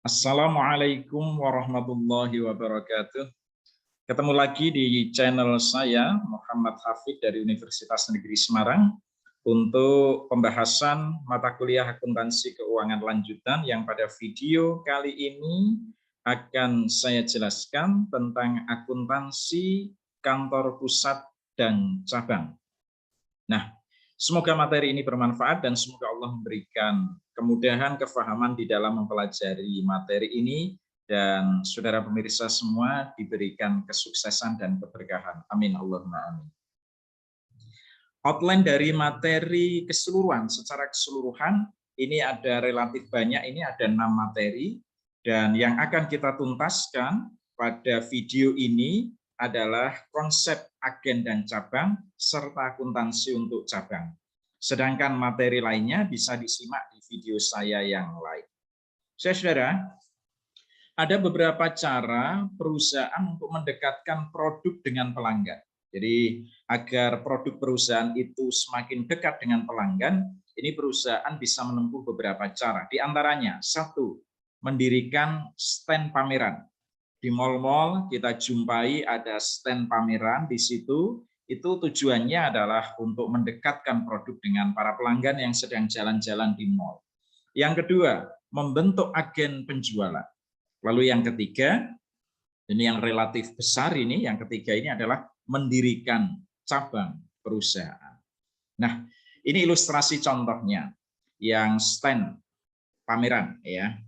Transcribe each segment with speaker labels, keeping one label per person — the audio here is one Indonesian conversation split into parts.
Speaker 1: Assalamualaikum warahmatullahi wabarakatuh. Ketemu lagi di channel saya, Muhammad Hafid dari Universitas Negeri Semarang, untuk pembahasan mata kuliah akuntansi keuangan lanjutan yang pada video kali ini akan saya jelaskan tentang akuntansi kantor pusat dan cabang. Nah, semoga materi ini bermanfaat dan semoga Allah memberikan kemudahan, kefahaman di dalam mempelajari materi ini, dan saudara pemirsa semua diberikan kesuksesan dan keberkahan. Amin Allahumma amin. Outline dari materi keseluruhan, secara keseluruhan ini ada relatif banyak, ini ada 6 materi, dan yang akan kita tuntaskan pada video ini adalah konsep agen dan cabang serta akuntansi untuk cabang. Sedangkan materi lainnya bisa disimak di video saya yang lain. Saudara, ada beberapa cara perusahaan untuk mendekatkan produk dengan pelanggan. Jadi agar produk perusahaan itu semakin dekat dengan pelanggan, ini perusahaan bisa menempuh beberapa cara. Di antaranya, 1, mendirikan stand pameran. Di mal-mal kita jumpai ada stand pameran di situ, itu tujuannya adalah untuk mendekatkan produk dengan para pelanggan yang sedang jalan-jalan di mal. Yang kedua, membentuk agen penjualan. Lalu yang ketiga, ini yang relatif besar ini, yang ketiga ini adalah mendirikan cabang perusahaan. Nah, ini ilustrasi contohnya, yang stand pameran ya.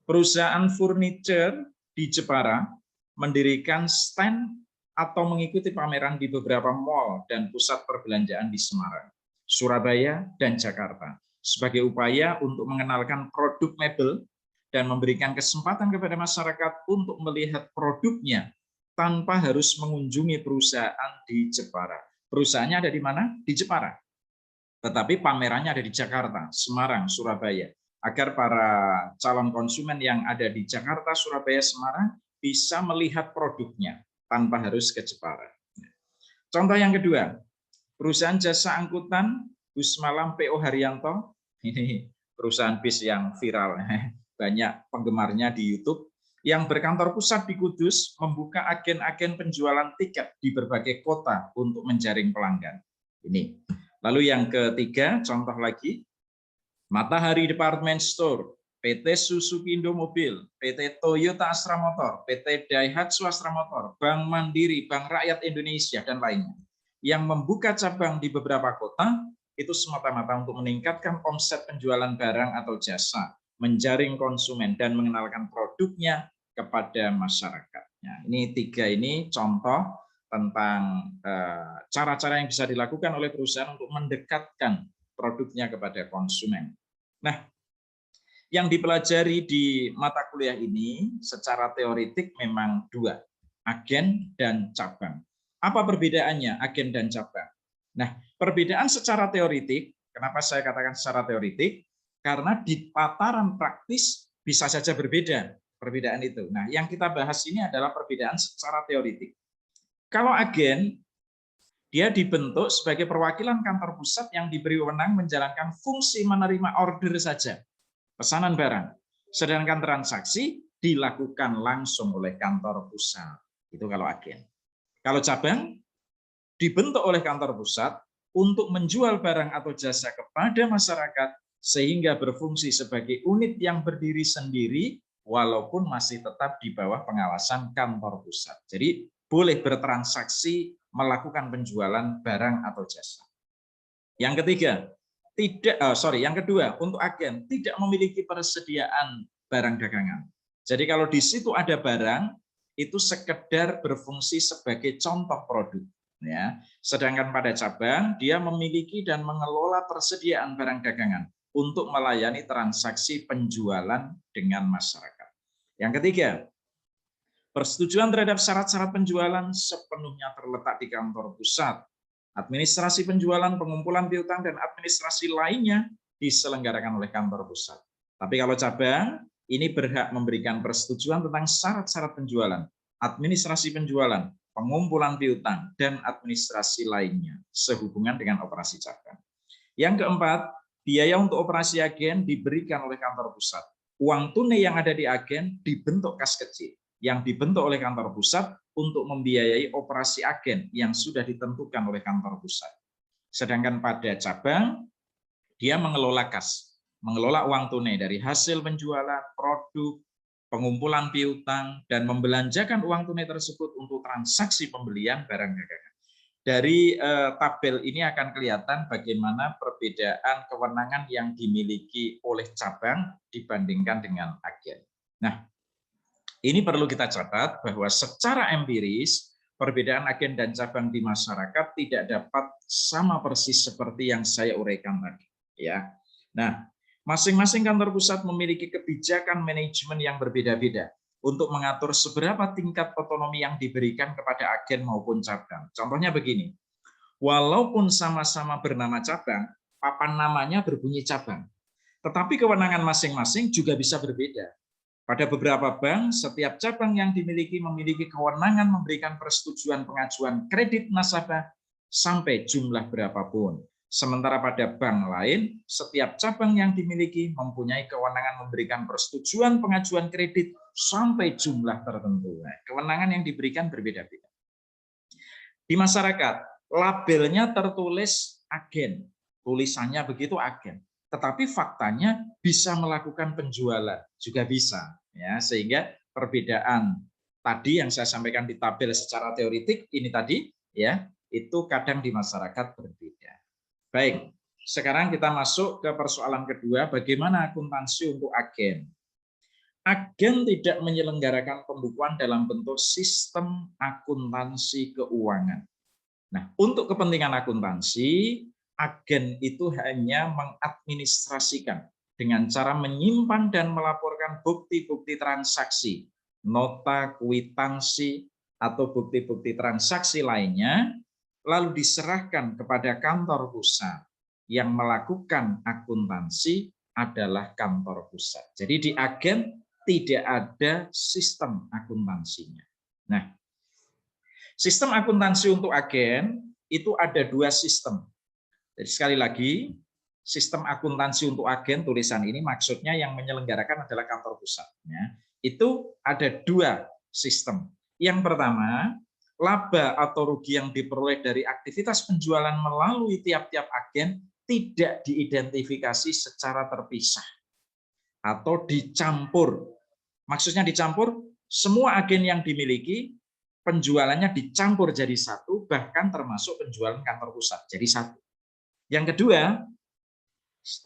Speaker 1: Perusahaan furniture di Jepara mendirikan stand atau mengikuti pameran di beberapa mal dan pusat perbelanjaan di Semarang, Surabaya, dan Jakarta sebagai upaya untuk mengenalkan produk mebel dan memberikan kesempatan kepada masyarakat untuk melihat produknya tanpa harus mengunjungi perusahaan di Jepara. Perusahaannya ada di mana? Di Jepara. Tetapi pamerannya ada di Jakarta, Semarang, Surabaya, agar para calon konsumen yang ada di Jakarta, Surabaya, Semarang bisa melihat produknya tanpa harus ke Jepara. Contoh yang kedua, perusahaan jasa angkutan bus malam PO Haryanto, ini perusahaan bis yang viral, banyak penggemarnya di YouTube, yang berkantor pusat di Kudus, membuka agen-agen penjualan tiket di berbagai kota untuk menjaring pelanggan. Ini. Lalu yang ketiga, contoh lagi, Matahari Department Store, PT Suzuki Indomobil, PT Toyota Astra Motor, PT Daihatsu Astra Motor, Bank Mandiri, Bank Rakyat Indonesia, dan lainnya, yang membuka cabang di beberapa kota, itu semata-mata untuk meningkatkan omset penjualan barang atau jasa, menjaring konsumen, dan mengenalkan produknya kepada masyarakat. Nah, ini 3 ini contoh tentang cara-cara yang bisa dilakukan oleh perusahaan untuk mendekatkan produknya kepada konsumen. Nah, yang dipelajari di mata kuliah ini secara teoretik memang 2, agen dan cabang. Apa perbedaannya agen dan cabang? Nah, perbedaan secara teoretik, kenapa saya katakan secara teoretik? Karena di tataran praktis bisa saja berbeda perbedaan itu. Nah, yang kita bahas ini adalah perbedaan secara teoretik. Kalau agen, dia dibentuk sebagai perwakilan kantor pusat yang diberi wewenang menjalankan fungsi menerima order saja, pesanan barang. Sedangkan transaksi dilakukan langsung oleh kantor pusat. Itu kalau agen. Kalau cabang, dibentuk oleh kantor pusat untuk menjual barang atau jasa kepada masyarakat sehingga berfungsi sebagai unit yang berdiri sendiri walaupun masih tetap di bawah pengawasan kantor pusat. Jadi boleh bertransaksi melakukan penjualan barang atau jasa. Yang ketiga, yang kedua, untuk agen tidak memiliki persediaan barang dagangan. Jadi kalau di situ ada barang, itu sekedar berfungsi sebagai contoh produk. Ya. Sedangkan pada cabang, dia memiliki dan mengelola persediaan barang dagangan untuk melayani transaksi penjualan dengan masyarakat. Yang ketiga, persetujuan terhadap syarat-syarat penjualan sepenuhnya terletak di kantor pusat. Administrasi penjualan, pengumpulan piutang, dan administrasi lainnya diselenggarakan oleh kantor pusat. Tapi kalau cabang, ini berhak memberikan persetujuan tentang syarat-syarat penjualan, administrasi penjualan, pengumpulan piutang, dan administrasi lainnya sehubungan dengan operasi cabang. Yang keempat, biaya untuk operasi agen diberikan oleh kantor pusat. uang tunai yang ada di agen dibentuk kas kecil yang dibentuk oleh kantor pusat untuk membiayai operasi agen yang sudah ditentukan oleh kantor pusat. Sedangkan pada cabang, dia mengelola kas, mengelola uang tunai dari hasil penjualan produk, pengumpulan piutang, dan membelanjakan uang tunai tersebut untuk transaksi pembelian barang dagangan. Dari tabel ini akan kelihatan bagaimana perbedaan kewenangan yang dimiliki oleh cabang dibandingkan dengan agen. Nah, ini perlu kita catat bahwa secara empiris perbedaan agen dan cabang di masyarakat tidak dapat sama persis seperti yang saya uraikan tadi. Ya, nah, masing-masing kantor pusat memiliki kebijakan manajemen yang berbeda-beda untuk mengatur seberapa tingkat otonomi yang diberikan kepada agen maupun cabang. Contohnya begini, walaupun sama-sama bernama cabang, papan namanya berbunyi cabang, tetapi kewenangan masing-masing juga bisa berbeda. Pada beberapa bank, setiap cabang yang dimiliki memiliki kewenangan memberikan persetujuan pengajuan kredit nasabah sampai jumlah berapapun. Sementara pada bank lain, setiap cabang yang dimiliki mempunyai kewenangan memberikan persetujuan pengajuan kredit sampai jumlah tertentu. Nah, kewenangan yang diberikan berbeda-beda. Di masyarakat, labelnya tertulis agen, tulisannya begitu agen. Tetapi faktanya bisa melakukan penjualan, juga bisa. Ya, sehingga perbedaan tadi yang saya sampaikan di tabel secara teoritik, ini tadi, ya, itu kadang di masyarakat berbeda. Baik, sekarang kita masuk ke persoalan kedua, bagaimana akuntansi untuk agen. Agen tidak menyelenggarakan pembukuan dalam bentuk sistem akuntansi keuangan. Nah, untuk kepentingan akuntansi, agen itu hanya mengadministrasikan dengan cara menyimpan dan melaporkan bukti-bukti transaksi, nota, kwitansi, atau bukti-bukti transaksi lainnya, lalu diserahkan kepada kantor pusat. Yang melakukan akuntansi adalah kantor pusat. Jadi di agen tidak ada sistem akuntansinya. Nah, sistem akuntansi untuk agen itu ada dua sistem. Jadi sekali lagi, sistem akuntansi untuk agen, tulisan ini maksudnya yang menyelenggarakan adalah kantor pusatnya. Itu ada dua sistem. Yang pertama, laba atau rugi yang diperoleh dari aktivitas penjualan melalui tiap-tiap agen tidak diidentifikasi secara terpisah atau dicampur. Maksudnya dicampur, semua agen yang dimiliki penjualannya dicampur jadi satu, bahkan termasuk penjualan kantor pusat jadi satu. Yang kedua,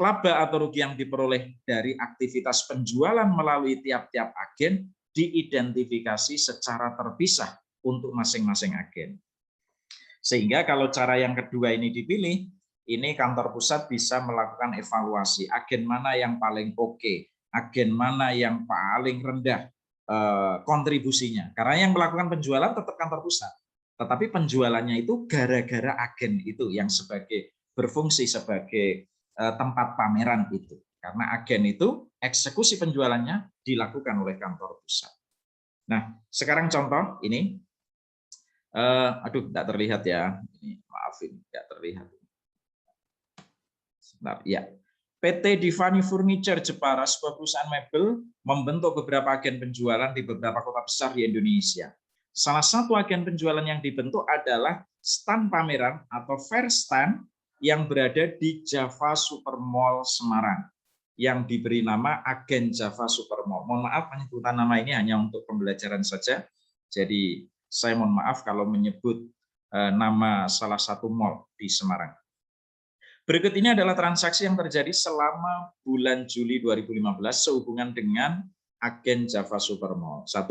Speaker 1: laba atau rugi yang diperoleh dari aktivitas penjualan melalui tiap-tiap agen diidentifikasi secara terpisah untuk masing-masing agen. Sehingga kalau cara yang kedua ini dipilih, ini kantor pusat bisa melakukan evaluasi agen mana yang paling oke, agen mana yang paling rendah kontribusinya. Karena yang melakukan penjualan tetap kantor pusat, tetapi penjualannya itu gara-gara agen itu yang berfungsi sebagai tempat pameran itu. Karena agen itu eksekusi penjualannya dilakukan oleh kantor pusat. Nah, sekarang contoh ini. Aduh, tidak terlihat ya. Ini, maafin, tidak terlihat. Sebentar, ya. PT Divani Furniture Jepara, sebuah perusahaan mebel, membentuk beberapa agen penjualan di beberapa kota besar di Indonesia. Salah satu agen penjualan yang dibentuk adalah stand pameran atau fair stand yang berada di Java Supermall Semarang, yang diberi nama agen Java Supermall. Mohon maaf, penyebutan nama ini hanya untuk pembelajaran saja. Jadi saya mohon maaf kalau menyebut nama salah satu mall di Semarang. Berikut ini adalah transaksi yang terjadi selama bulan Juli 2015 sehubungan dengan agen Java Supermall. 1.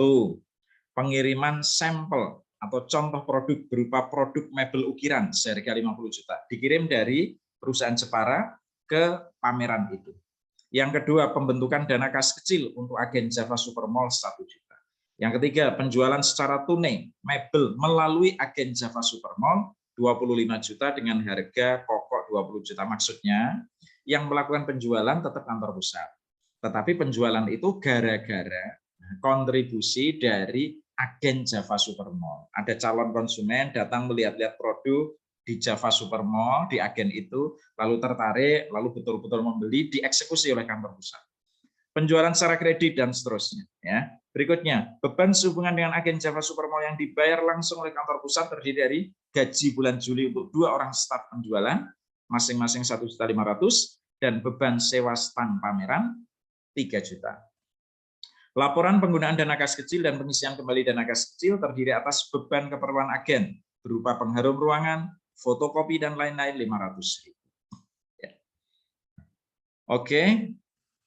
Speaker 1: Pengiriman sampel atau contoh produk berupa produk mebel ukiran seharga 50 juta. Dikirim dari perusahaan Jepara ke pameran itu. Yang kedua, pembentukan dana kas kecil untuk agen Java Supermall 1 juta. Yang ketiga, penjualan secara tunai mebel melalui agen Java Supermall 25 juta dengan harga pokok 20 juta. Maksudnya yang melakukan penjualan tetap kantor pusat. Tetapi penjualan itu gara-gara kontribusi dari agen Java Supermall. Ada calon konsumen datang melihat-lihat produk di Java Supermall, di agen itu, lalu tertarik, lalu betul-betul membeli, dieksekusi oleh kantor pusat. penjualan secara kredit, dan seterusnya. Ya. Berikutnya, beban sehubungan dengan agen Java Supermall yang dibayar langsung oleh kantor pusat terdiri dari gaji bulan Juli untuk 2 orang staf penjualan, masing-masing 1.500.000, dan beban sewa stand pameran 3 juta. Laporan penggunaan dana kas kecil dan pengisian kembali dana kas kecil terdiri atas beban keperluan agen berupa pengharum ruangan, fotokopi, dan lain-lain 500.000. Ya. Oke,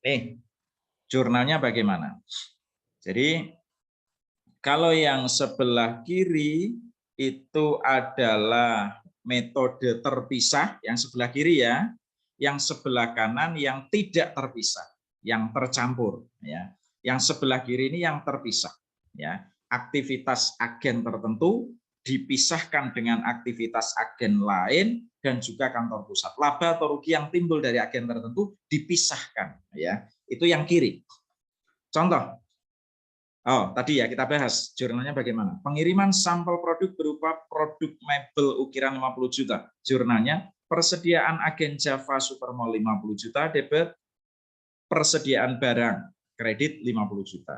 Speaker 1: nih jurnalnya bagaimana? Jadi kalau yang sebelah kiri itu adalah metode terpisah, yang sebelah kiri ya, yang sebelah kanan yang tidak terpisah, yang tercampur ya. Yang sebelah kiri ini yang terpisah ya. Aktivitas agen tertentu dipisahkan dengan aktivitas agen lain dan juga kantor pusat. Laba atau rugi yang timbul dari agen tertentu dipisahkan ya. Itu yang kiri. Contoh. Oh, tadi ya kita bahas jurnalnya bagaimana. Pengiriman sampel produk berupa produk mebel ukiran 50 juta. Jurnalnya persediaan agen Java Supermall 50 juta, debit persediaan barang kredit 50 juta.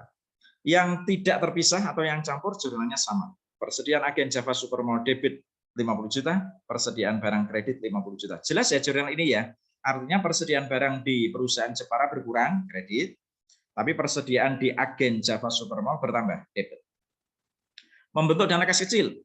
Speaker 1: Yang tidak terpisah atau yang campur jurnalnya sama. Persediaan agen Java Supermall debit 50 juta, persediaan barang kredit 50 juta. Jelas ya jurnal ini ya. Artinya persediaan barang di perusahaan Jepara berkurang kredit, tapi persediaan di agen Java Supermall bertambah debit. Membentuk dana kas kecil.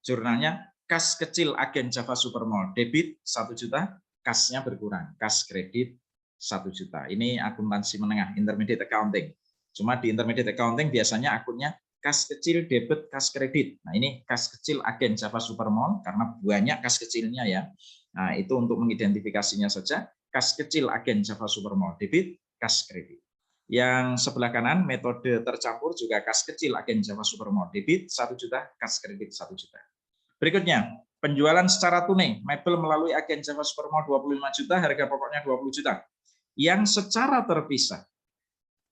Speaker 1: Jurnalnya kas kecil agen Java Supermall debit 1 juta, kasnya berkurang, kas kredit 1 juta. Ini akuntansi menengah, intermediate accounting. Cuma di intermediate accounting biasanya akunnya kas kecil debit kas kredit. Nah, ini kas kecil agen Java Supermall karena banyak kas kecilnya ya. Nah, itu untuk mengidentifikasinya saja, kas kecil agen Java Supermall debit kas kredit. Yang sebelah kanan metode tercampur juga kas kecil agen Java Supermall debit 1 juta, kas kredit 1 juta. Berikutnya, penjualan secara tunai mebel melalui agen Java Supermall 25 juta, harga pokoknya 20 juta. Yang secara terpisah,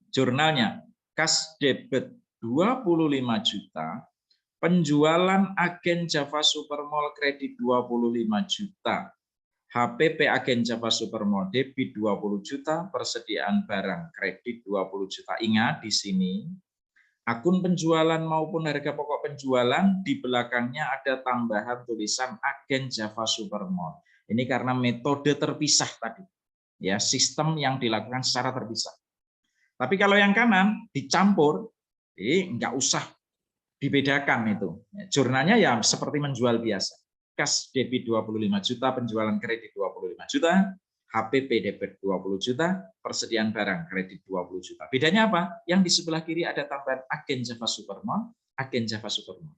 Speaker 1: jurnalnya kas debit 25 juta, penjualan agen Java Supermall kredit 25 juta. HPP agen Java Supermall debit 20 juta, persediaan barang kredit 20 juta. Ingat di sini, akun penjualan maupun harga pokok penjualan di belakangnya ada tambahan tulisan agen Java Supermall. Ini karena metode terpisah tadi. Ya, sistem yang dilakukan secara terpisah. Tapi kalau yang kanan dicampur, nggak usah dibedakan itu. Jurnalnya ya seperti menjual biasa. Kas debit 25 juta, penjualan kredit 25 juta, HPP debit 20 juta, persediaan barang kredit 20 juta. Bedanya apa? Yang di sebelah kiri ada tambahan agen Java Supermall, agen Java Supermall.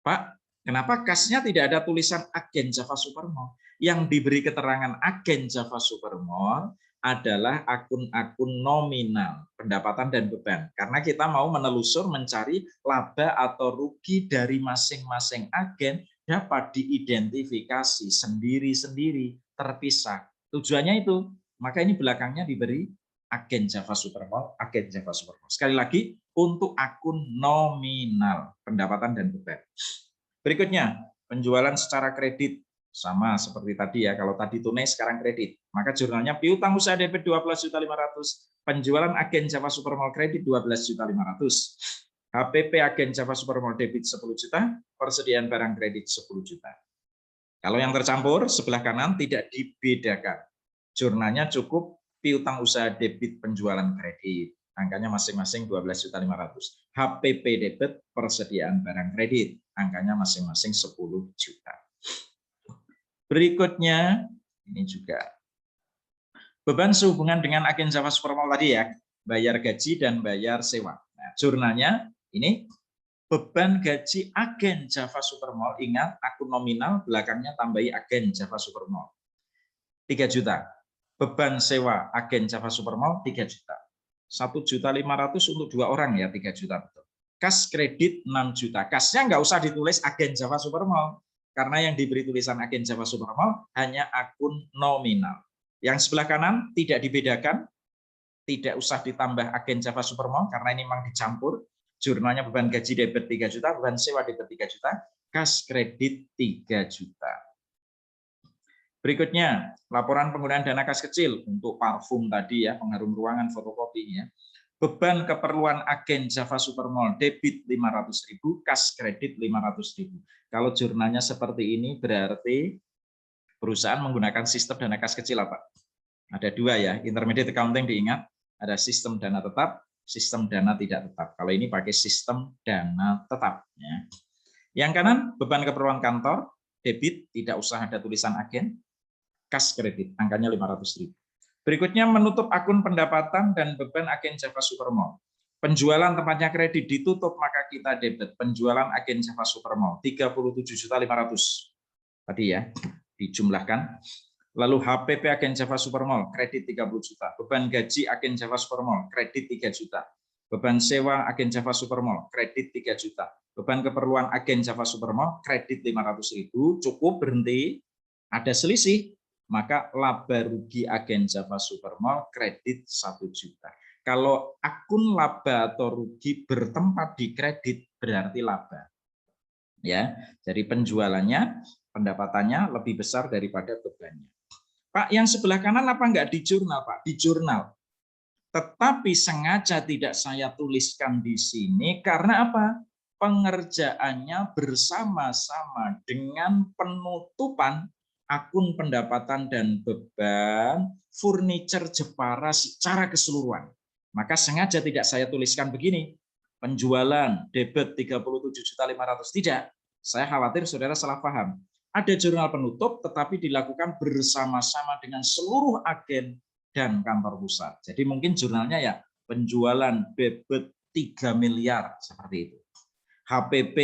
Speaker 1: Pak, kenapa kasnya tidak ada tulisan agen Java Supermall? Yang diberi keterangan agen Java Supermall adalah akun-akun nominal, pendapatan dan beban. Karena kita mau menelusur mencari laba atau rugi dari masing-masing agen dapat diidentifikasi sendiri-sendiri, terpisah. Tujuannya itu, maka ini belakangnya diberi agen Java Supermall, agen Java Supermall. Sekali lagi, untuk akun nominal, pendapatan dan beban. Berikutnya, penjualan secara kredit. Sama seperti tadi ya, kalau tadi tunai sekarang kredit. Maka jurnalnya piutang usaha debit 12.500.000, penjualan agen Java Supermall kredit 12.500.000. HPP agen Java Supermall debit 10 juta, persediaan barang kredit 10 juta. Kalau yang tercampur sebelah kanan tidak dibedakan. Jurnalnya cukup piutang usaha debit penjualan kredit. Angkanya masing-masing 12.500.000. HPP debit persediaan barang kredit. Angkanya masing-masing 10 juta. Berikutnya, ini juga beban sehubungan dengan agen Java Supermall tadi ya, bayar gaji dan bayar sewa. Nah, jurnalnya ini beban gaji agen Java Supermall, ingat akun nominal belakangnya tambahi agen Java Supermall 3 juta. Beban sewa agen Java Supermall 3 juta. 1.500.000 untuk 2 orang ya, 3 juta betul. Kas kredit 6 juta. Kasnya nggak usah ditulis agen Java Supermall. Karena yang diberi tulisan agen Java Supermall hanya akun nominal. Yang sebelah kanan tidak dibedakan, tidak usah ditambah agen Java Supermall karena ini memang dicampur. Jurnalnya beban gaji debit 3 juta, beban sewa debit 3 juta, kas kredit 3 juta. Berikutnya, laporan penggunaan dana kas kecil untuk parfum tadi ya, pengharum ruangan, fotokopi ya. Beban keperluan agen Java Supermall, debit 500.000, kas kredit 500.000. Kalau jurnalnya seperti ini berarti perusahaan menggunakan sistem dana kas kecil apa? Ada dua ya, intermediate accounting diingat, ada sistem dana tetap, sistem dana tidak tetap. Kalau ini pakai sistem dana tetap. Ya. Yang kanan, beban keperluan kantor, debit, tidak usah ada tulisan agen, kas kredit, angkanya 500.000. Berikutnya menutup akun pendapatan dan beban agen Java Supermall. Penjualan tempatnya kredit ditutup, maka kita debit. Penjualan agen Java Supermall 37.500.000. Tadi ya, dijumlahkan. Lalu HPP agen Java Supermall, kredit 30 juta. Beban gaji agen Java Supermall, kredit 3 juta. Beban sewa agen Java Supermall, kredit 3 juta. Beban keperluan agen Java Supermall, kredit 500.000. Cukup berhenti, ada selisih, maka laba rugi agen Java Supermall kredit 1 juta. Kalau akun laba atau rugi bertempat di kredit berarti laba. Ya, jadi penjualannya, pendapatannya lebih besar daripada bebannya. Pak, yang sebelah kanan apa enggak di jurnal, Pak? Di jurnal. Tetapi sengaja tidak saya tuliskan di sini karena apa? Pengerjaannya bersama-sama dengan penutupan akun pendapatan dan beban furniture Jepara secara keseluruhan. Maka sengaja tidak saya tuliskan begini, penjualan debit 37.500.000. Tidak, saya khawatir saudara salah paham. Ada jurnal penutup tetapi dilakukan bersama-sama dengan seluruh agen dan kantor pusat. Jadi mungkin jurnalnya ya penjualan debit 3 miliar seperti itu. HPP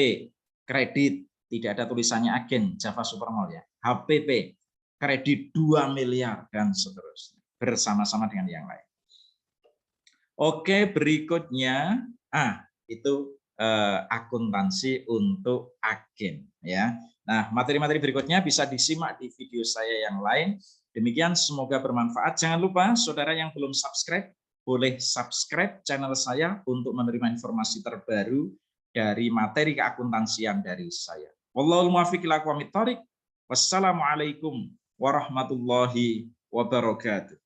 Speaker 1: kredit tidak ada tulisannya agen Java Supermall ya. HPP kredit 2 miliar dan seterusnya bersama-sama dengan yang lain. Oke, berikutnya itu akuntansi untuk agen ya. Nah, materi-materi berikutnya bisa disimak di video saya yang lain. Demikian, semoga bermanfaat. Jangan lupa saudara yang belum subscribe boleh subscribe channel saya untuk menerima informasi terbaru dari materi keakuntansian dari saya. Wallahul muwaffiq ila aqwamit thoriq. Wassalamualaikum warahmatullahi wabarakatuh.